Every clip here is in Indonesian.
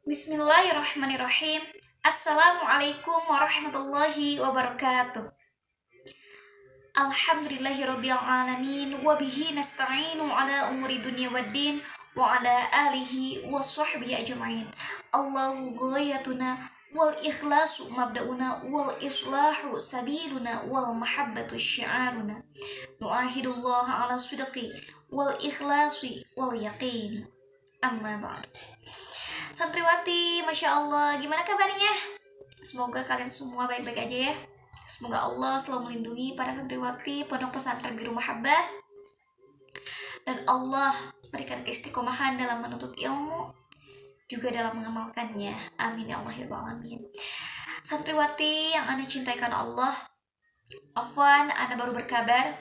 Bismillahirrahmanirrahim. Assalamualaikum warahmatullahi wabarakatuh. Alhamdulillahirabbil alamin wa bihi nasta'inu ala umuri dunya waddin wa ala alihi wa sahbihi ajma'in. Allahu ghayatuna wal ikhlasu mabda'una wal islahu sabiluna wal mahabbatu syi'aruna. Nu'ahidullah ala sidqi wal ikhlasi wal yaqini. Amma ba'd. Santriwati, Masya Allah, gimana kabarnya? Semoga kalian semua baik-baik aja ya. Semoga Allah selalu melindungi para santriwati Pondok Pesantren Biru Mahabbah, dan Allah berikan keistiqomahan dalam menuntut ilmu, juga dalam mengamalkannya. Amin ya Allah ya Rabbal alamin. Santriwati yang Anda cintai karena Allah, afwan, Anda baru berkabar.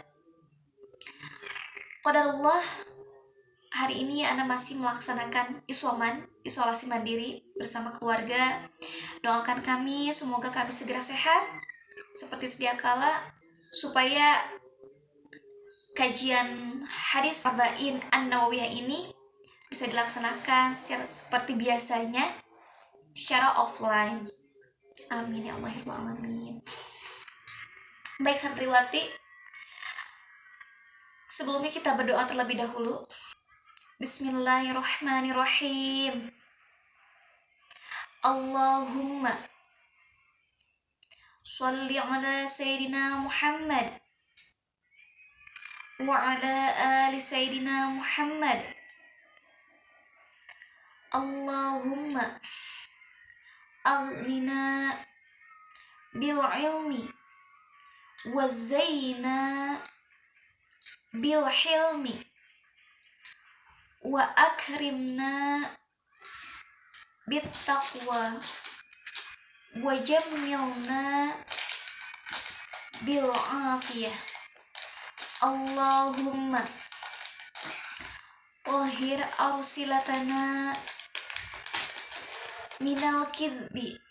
Qadarullah, hari ini Anda masih melaksanakan isolasi mandiri bersama keluarga. Doakan kami, semoga kami segera sehat seperti sedia kala, supaya kajian hadis Arba'in An-Nawawiyah ini bisa dilaksanakan seperti biasanya secara offline. Amin ya Allah ya Rabbal alamin. Baik santriwati, sebelumnya kita berdoa terlebih dahulu. Bismillahirrahmanirrahim. Allahumma sholli ala Sayyidina Muhammad wa ala ali Sayyidina Muhammad. Allahumma aghnina bil ilmi wa zayyina bil hilmi wa akrimna bit taqwa wa jammilna bil afiyah. Allahumma tahhir arsilatana minal kidbi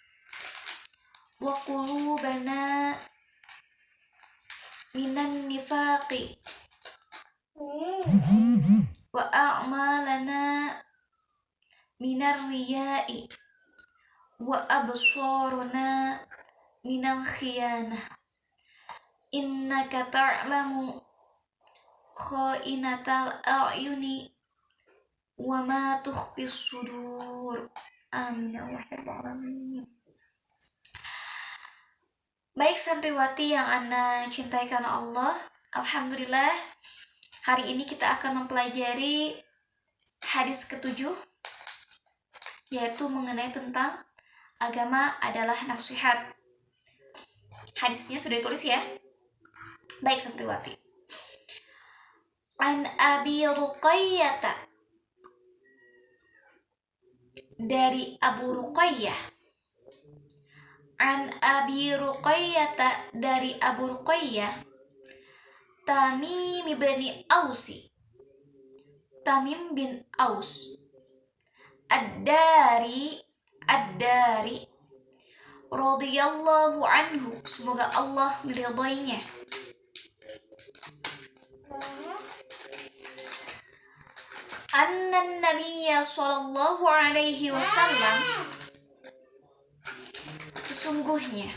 wa qulubana minan nifaqi wa a'malana minar riya'i wa absaruna minal khiyanah. Innaka ta'lamu kha'inatal a'yuni wa ma tukhfis sudur. Amin ya Allah ya Rabbal alamin. Baik santriwati yang Anda cintai karena Allah, alhamdulillah hari ini kita akan mempelajari hadis ketujuh, yaitu mengenai tentang agama adalah nasihat. Hadisnya sudah ditulis ya. Baik santriwati. An Abi Ruqayyah, dari Abu Ruqayyah. An Abi Ruqayyah, dari Abu Ruqayyah. Tamim bin Ausi, Tamim bin Aus. Ad-Dari radhiyallahu anhu, semoga Allah meridhoinya. Anna Nabiyya sallallahu alaihi wasallam, sesungguhnya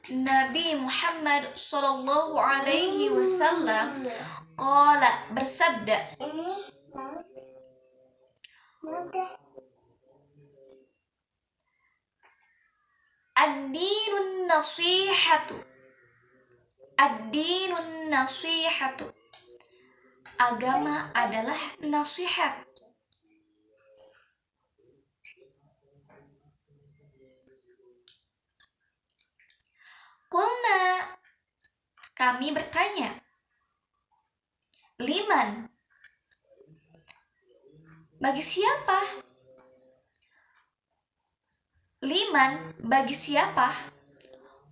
Nabi Muhammad sallallahu alaihi wasallam qala, bersabda, ad-dinun nasihatu, ad-dinun nasihatu, agama adalah nasihat. Qulna, kami bertanya, liman, bagi siapa? Liman, bagi siapa?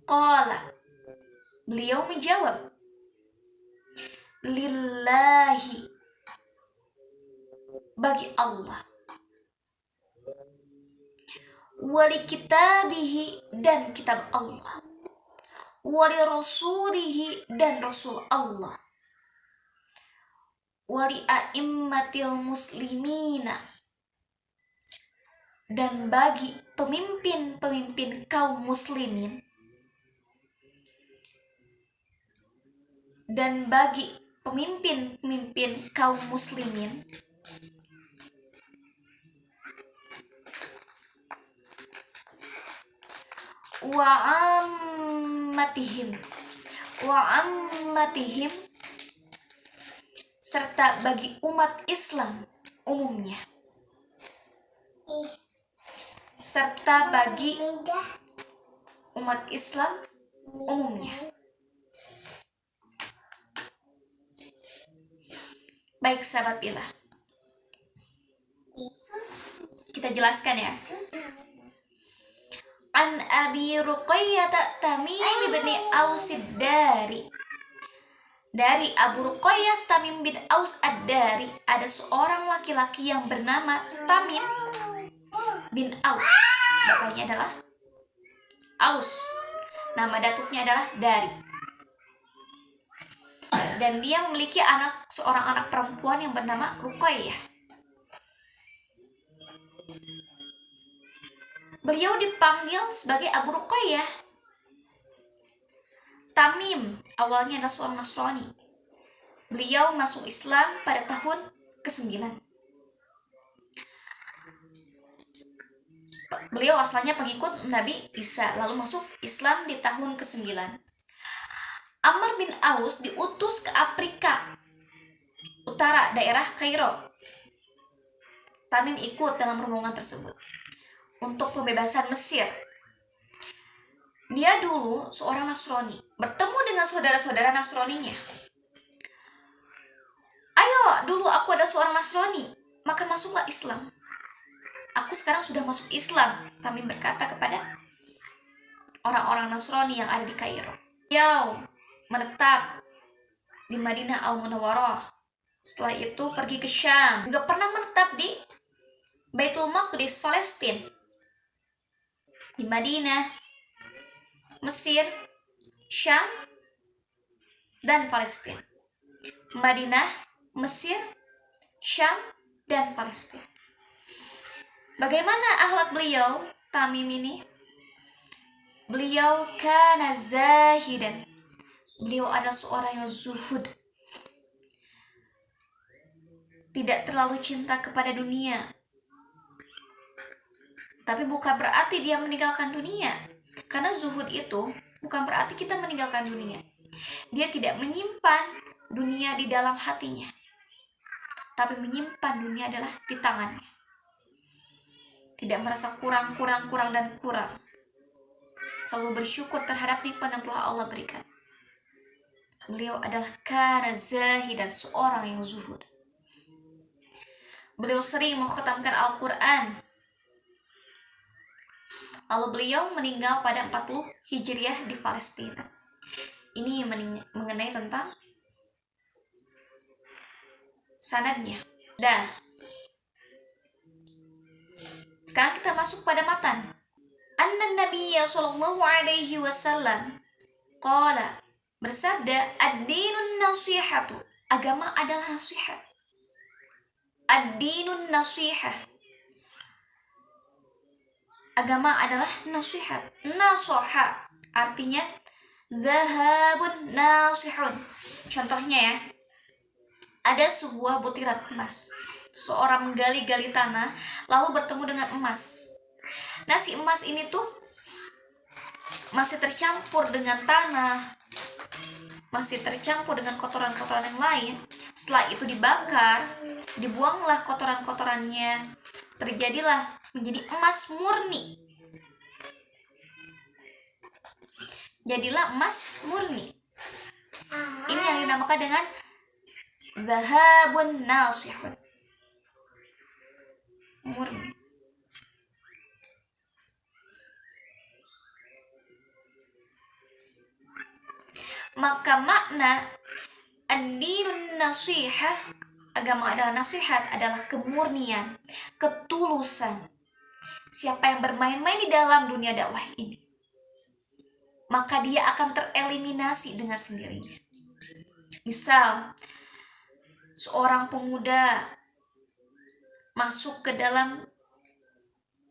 Qala, beliau menjawab, lillahi, bagi Allah, wali kitabihi, dan kitab Allah, wali rasulihi, dan rasul Allah, wali a'immatil muslimina, dan bagi pemimpin-pemimpin kaum muslimin dan bagi pemimpin-pemimpin kaum muslimin wa ammatihim serta bagi umat Islam umumnya, serta bagi umat Islam umumnya. Baik sahabat Bila, kita jelaskan ya. An Abi Ruqayyah Tamim bin Aus dari Abu Ruqayyah Tamim bin Aus ad-Dari, ada seorang laki-laki yang bernama Tamim bin Aus. Bapaknya adalah Aus, nama datuknya adalah Dari, dan dia memiliki seorang anak perempuan yang bernama Ruqayyah. Beliau dipanggil sebagai Abu Ruqayyah. Tamim awalnya adalah seorang Nasrani. Beliau masuk Islam pada tahun ke-9. Beliau asalnya pengikut Nabi Isa, lalu masuk Islam di tahun ke-9. Amr bin Aus diutus ke Afrika Utara, daerah Kairo. Tamim ikut dalam rombongan tersebut untuk pembebasan Mesir. Dia dulu seorang Nasrani, bertemu dengan saudara-saudara Nasraninya. Ayo, dulu aku ada seorang Nasrani, maka masuklah Islam. Aku sekarang sudah masuk Islam, Tamim berkata kepada orang-orang Nasrani yang ada di Kairo. Dia menetap di Madinah Al-Munawwarah. Setelah itu pergi ke Syam. Juga pernah menetap di Baitul Maqdis, Palestina, di Madinah, Mesir, Syam, dan Palestina. Madinah, Mesir, Syam, dan Palestina. Bagaimana akhlak beliau, Tamim ini? Beliau kana zahidan. Beliau adalah seorang yang zuhud, tidak terlalu cinta kepada dunia. Tapi bukan berarti dia meninggalkan dunia. Karena zuhud itu bukan berarti kita meninggalkan dunia. Dia tidak menyimpan dunia di dalam hatinya, tapi menyimpan dunia adalah di tangannya. Tidak merasa kurang, dan kurang. Selalu bersyukur terhadap nikmat yang telah Allah berikan. Beliau adalah kana zahidan, seorang yang zuhud. Beliau sering mengkhatamkan Al-Quran. Lalu beliau meninggal pada 40 Hijriah di Palestina. Ini mengenai tentang sanadnya. Sekarang kita masuk pada matan. Anna Nabiyya sallallahu alaihi wasallam qala, bersabda, ad-dinun nasihatu, agama adalah nasihat. Ad-dinun nasihah, agama adalah nasihat. Nasoha artinya zahabun nasihun. Contohnya ya, ada sebuah butiran emas. Seorang menggali-gali tanah lalu bertemu dengan emas. Nah, si emas ini tuh masih tercampur dengan tanah, masih tercampur dengan kotoran-kotoran yang lain. Setelah itu dibakar, dibuanglah kotoran-kotorannya, terjadilah menjadi emas murni. Jadilah emas murni. Ini yang dinamakan dengan zahabun nasihun, murni. Maka makna ad-dinun nasihah, agama adalah nasihat, adalah kemurnian, ketulusan. Siapa yang bermain-main di dalam dunia dakwah ini, maka dia akan tereliminasi dengan sendirinya. Misal, seorang pemuda masuk ke dalam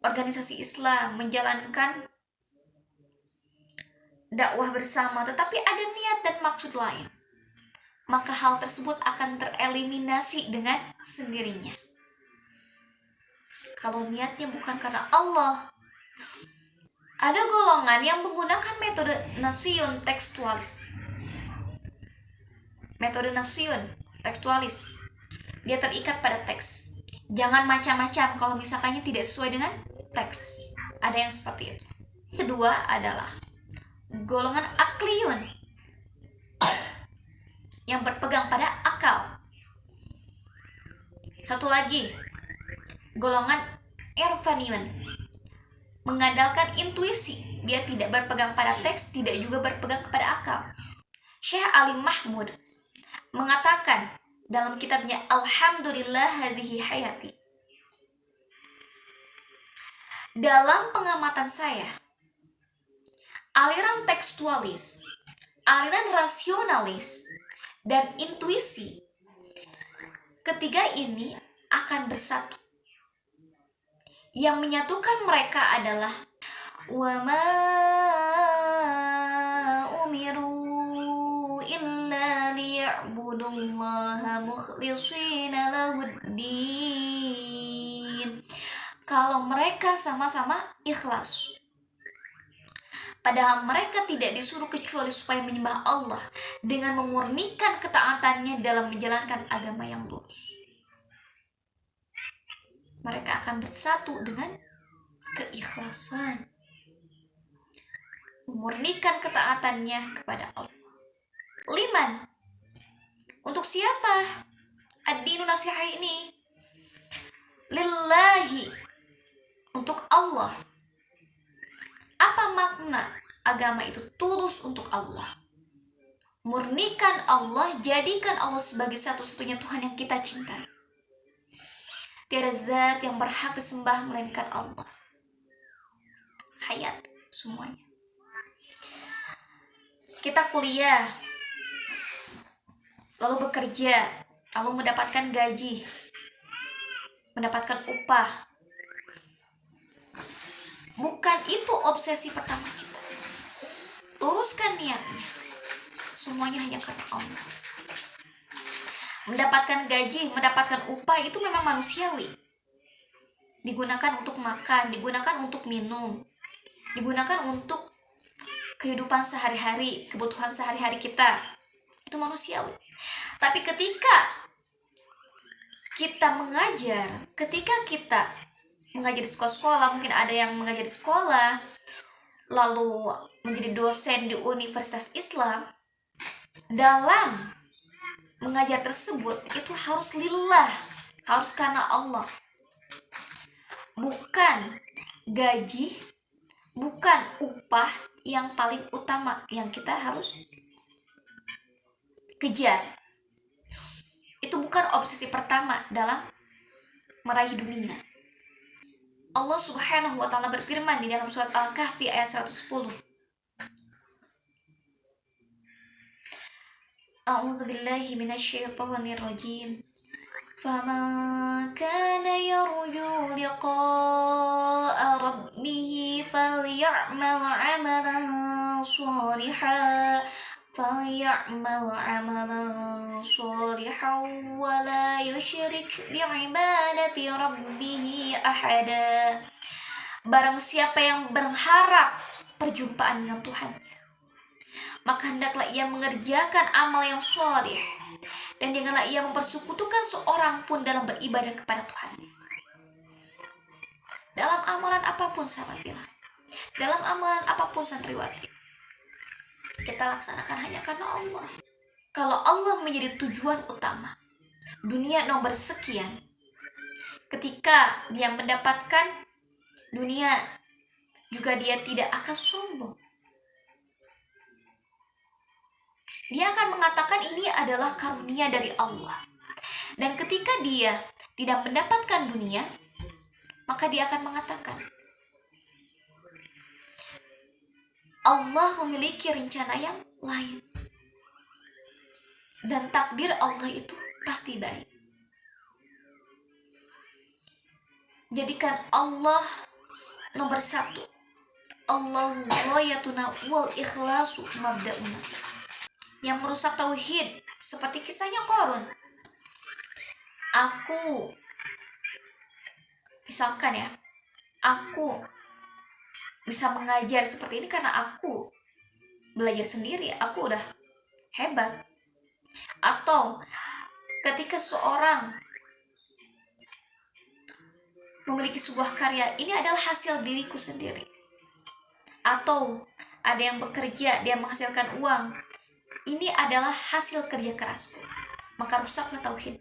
organisasi Islam, menjalankan dakwah bersama, tetapi ada niat dan maksud lain, maka hal tersebut akan tereliminasi dengan sendirinya. Kalau niatnya bukan karena Allah. Ada golongan yang menggunakan metode nasion tekstualis. Metode nasion tekstualis. Dia terikat pada teks. Jangan macam-macam kalau misalkannya tidak sesuai dengan teks. Ada yang seperti itu. Kedua adalah golongan akliyun yang berpegang pada akal. Satu lagi, golongan irfaniyun, mengandalkan intuisi. Dia tidak berpegang pada teks, tidak juga berpegang kepada akal. Syekh Ali Mahmud mengatakan dalam kitabnya Alhamdulillah hadhihi hayati, dalam pengamatan saya, aliran tekstualis, aliran rasionalis, dan intuisi, ketiga ini akan bersatu. Yang menyatukan mereka adalah wa ma umiru illa liya'budullaha mukhlishina lahuddin. Kalau mereka sama-sama ikhlas, padahal mereka tidak disuruh kecuali supaya menyembah Allah dengan memurnikan ketaatannya dalam menjalankan agama yang lurus. Mereka akan bersatu dengan keikhlasan, memurnikan ketaatannya kepada Allah. 5. Untuk siapa ad-dinu nasiha ini? Lillahi, untuk Allah. Apa makna agama itu? Tulus untuk Allah. Murnikan Allah, jadikan Allah sebagai satu-satunya Tuhan yang kita cintai. Tiada zat yang berhak disembah melainkan Allah. Hayat semuanya. Kita kuliah, lalu bekerja, lalu mendapatkan gaji, mendapatkan upah. Bukan itu obsesi pertama kita. Luruskan niatnya. Semuanya hanya karena Allah. Mendapatkan gaji, mendapatkan upah itu memang manusiawi. Digunakan untuk makan, digunakan untuk minum, digunakan untuk kehidupan sehari-hari, kebutuhan sehari-hari kita. Itu manusiawi. Tapi ketika kita mengajar, ketika kita mengajar di sekolah-sekolah, mungkin ada yang mengajar di sekolah, lalu menjadi dosen di Universitas Islam, dalam mengajar tersebut itu harus lillah, harus karena Allah, bukan gaji, bukan upah yang paling utama yang kita harus kejar. Itu bukan obsesi pertama dalam meraih dunia. Allah Subhanahu wa ta'ala berfirman di dalam surat Al-Kahfi ayat 110. A'udzu billahi minasyaitonir rajim. Faman kana yarju liqa'a rabbih falyamal 'amalan shalihan wa la yusyrik bi'ibadati rabbih ahada. Barang siapa yang berharap perjumpaan dengan Tuhan, maka hendaklah ia mengerjakan amal yang sholih, dan janganlah ia mempersekutukan seorang pun dalam beribadah kepada Tuhan. Dalam amalan apapun, sahabat bilang, dalam amalan apapun santriwati, kita laksanakan hanya karena Allah. Kalau Allah menjadi tujuan utama, dunia nomor sekian, ketika dia mendapatkan dunia juga dia tidak akan sombong. Dia akan mengatakan ini adalah karunia dari Allah. Dan ketika dia tidak mendapatkan dunia, maka dia akan mengatakan, Allah memiliki rencana yang lain. Dan takdir Allah itu pasti baik. Jadikan Allah nomor 1. Allahu ghayatuna wal ikhlasu mabda'una. Yang merusak tauhid seperti kisahnya Qarun. Aku misalkan ya, aku bisa mengajar seperti ini karena aku belajar sendiri, aku udah hebat. Atau ketika seorang memiliki sebuah karya, ini adalah hasil diriku sendiri. Atau ada yang bekerja, dia menghasilkan uang, ini adalah hasil kerja kerasku, maka rusaklah tauhid.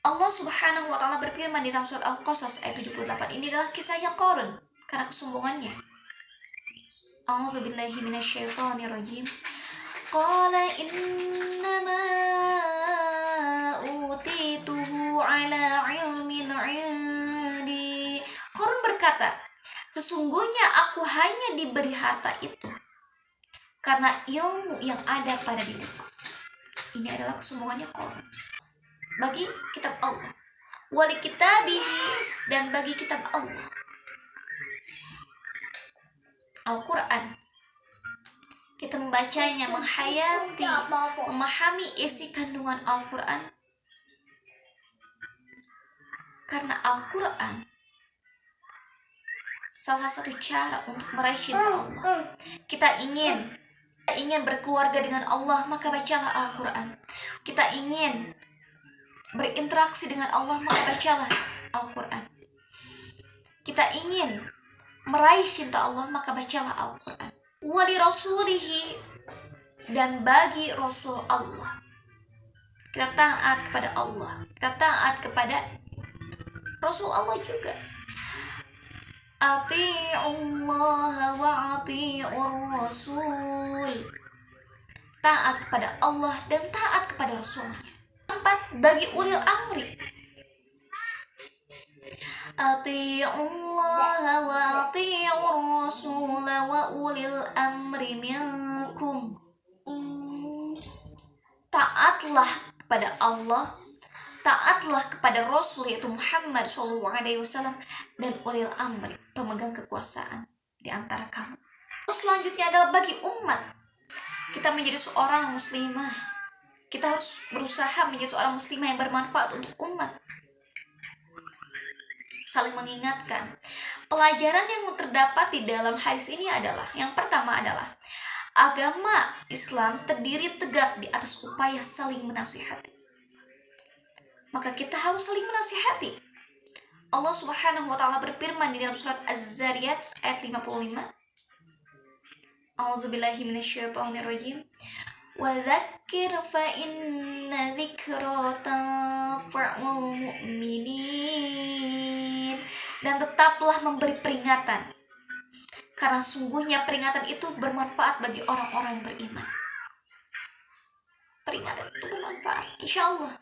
Allah Subhanahu wa Ta'ala berfirman di dalam surat Al-Qasas ayat 78, ini adalah kisahnya Qarun karena kesombongannya. A'udzu billahi minasyaitonir rajim. Qala innama utituhu ala ilmin 'indi. Qarun berkata, sesungguhnya aku hanya diberi harta itu karena ilmu yang ada pada diriku. Ini adalah kesombongannya Qarun bagi kitab Allah, wali kitabihi, dan bagi kitab Allah, Al-Quran. Kita membacanya, menghayati, memahami isi kandungan Al-Quran, karena Al-Quran salah satu cara untuk meraih cinta Allah. Kita ingin berkeluarga dengan Allah, maka bacalah Al-Quran. Kita ingin berinteraksi dengan Allah, maka bacalah Al-Quran. Kita ingin meraih cinta Allah, maka bacalah Al-Quran. Wali rasulihi, dan bagi Rasul Allah. Kita taat kepada Allah, kita taat kepada Rasul Allah juga. Ati'ullaha wa ati'ur rasul. Taat kepada Allah dan taat kepada Rasulnya. 4. Bagi ulil amri. Ati'ullaha wa ati'ur rasul wa ulil amri minkum. Taatlah kepada Allah, taatlah kepada Rasul yaitu Muhammad SAW, dan ulil amri, pemegang kekuasaan di antara kamu. Terus selanjutnya adalah bagi umat. Kita menjadi seorang muslimah, kita harus berusaha menjadi seorang muslimah yang bermanfaat untuk umat. Saling mengingatkan. Pelajaran yang terdapat di dalam hadis ini adalah, yang pertama adalah agama Islam terdiri tegak di atas upaya saling menasihati. Maka kita harus saling menasihati. Allah Subhanahu wa Ta'ala berfirman di dalam surat Az-Zariyat ayat 55. A'udzu billahi minasyaitonir rajim. Wa dzakkir fa inna dzikra tanfa'ul mu'minin. Dan tetaplah memberi peringatan, karena sungguhnya peringatan itu bermanfaat bagi orang-orang yang beriman. Peringatan itu bermanfaat, insya Allah.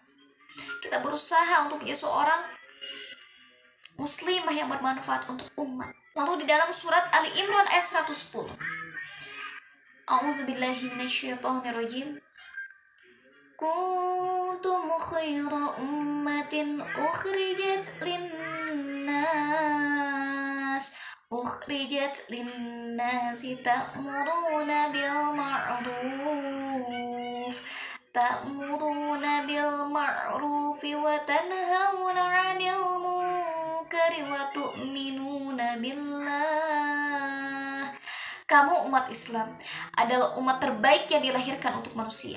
Kita berusaha untuk menjadi seorang muslimah yang bermanfaat untuk umat. Lalu di dalam surat Ali Imran ayat 110. A'udzubillahi minasyaitonirrajim. Kuntum khaira ummatin ukhrijat linnas ta'muruna bil ma'ruf wa tanhauna 'anil munkari wa tu'minuna billah. Kamu umat Islam adalah umat terbaik yang dilahirkan untuk manusia,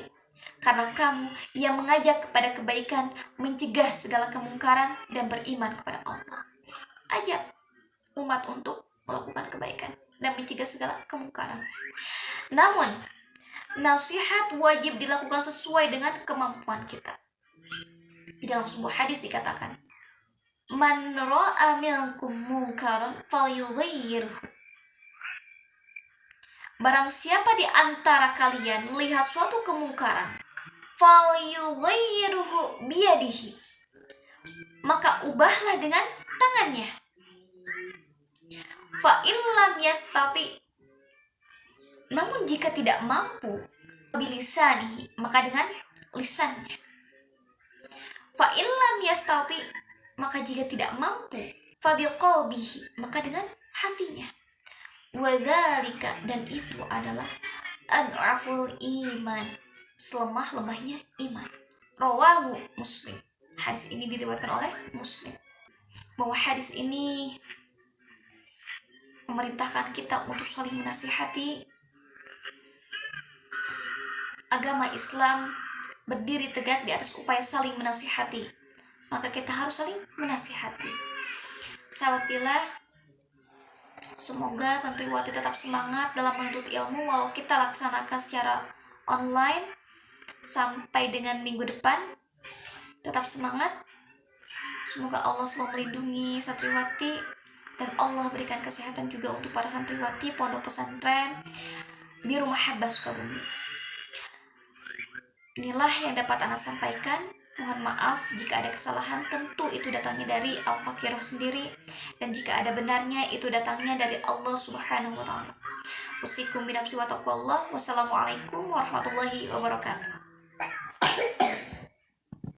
karena kamu yang mengajak kepada kebaikan, mencegah segala kemungkaran, dan beriman kepada Allah. Ajak umat untuk melakukan kebaikan dan mencegah segala kemungkaran. Namun, nasihat wajib dilakukan sesuai dengan kemampuan kita. Di dalam sebuah hadis dikatakan, Man ra'a minkum munkaran falyughayyirhu. Barang siapa di antara kalian melihat suatu kemungkaran, falyughayyirhu biyadihi, maka ubahlah dengan tangannya. Fa illam yastati, namun jika tidak mampu, bilisanihi, maka dengan lisannya. Fa illam yastati, maka jika tidak mampu, fa biqalbihi, maka dengan hatinya. Wadzalika, dan itu adalah ad'aful iman, selemah-lemahnya iman. Rawahu Muslim. Hadis ini diriwayatkan oleh Muslim. Bahwa hadis ini memerintahkan kita untuk saling menasihati. Agama Islam berdiri tegak di atas upaya saling menasihati. Maka kita harus saling menasihati. Sahabat Billah, semoga santriwati tetap semangat dalam menuntut ilmu walau kita laksanakan secara online. Sampai dengan minggu depan, tetap semangat. Semoga Allah selalu melindungi santriwati dan Allah berikan kesehatan juga untuk para santriwati pondok pesantren Biru Mahabbah Sukabumi. Inilah yang dapat Ana sampaikan. Mohon maaf jika ada kesalahan, tentu itu datangnya dari Al-Faqiroh sendiri, dan jika ada benarnya itu datangnya dari Allah Subhanahu wa taala. Usikum binafsi wa taqwallah. Wassalamualaikum warahmatullahi wabarakatuh.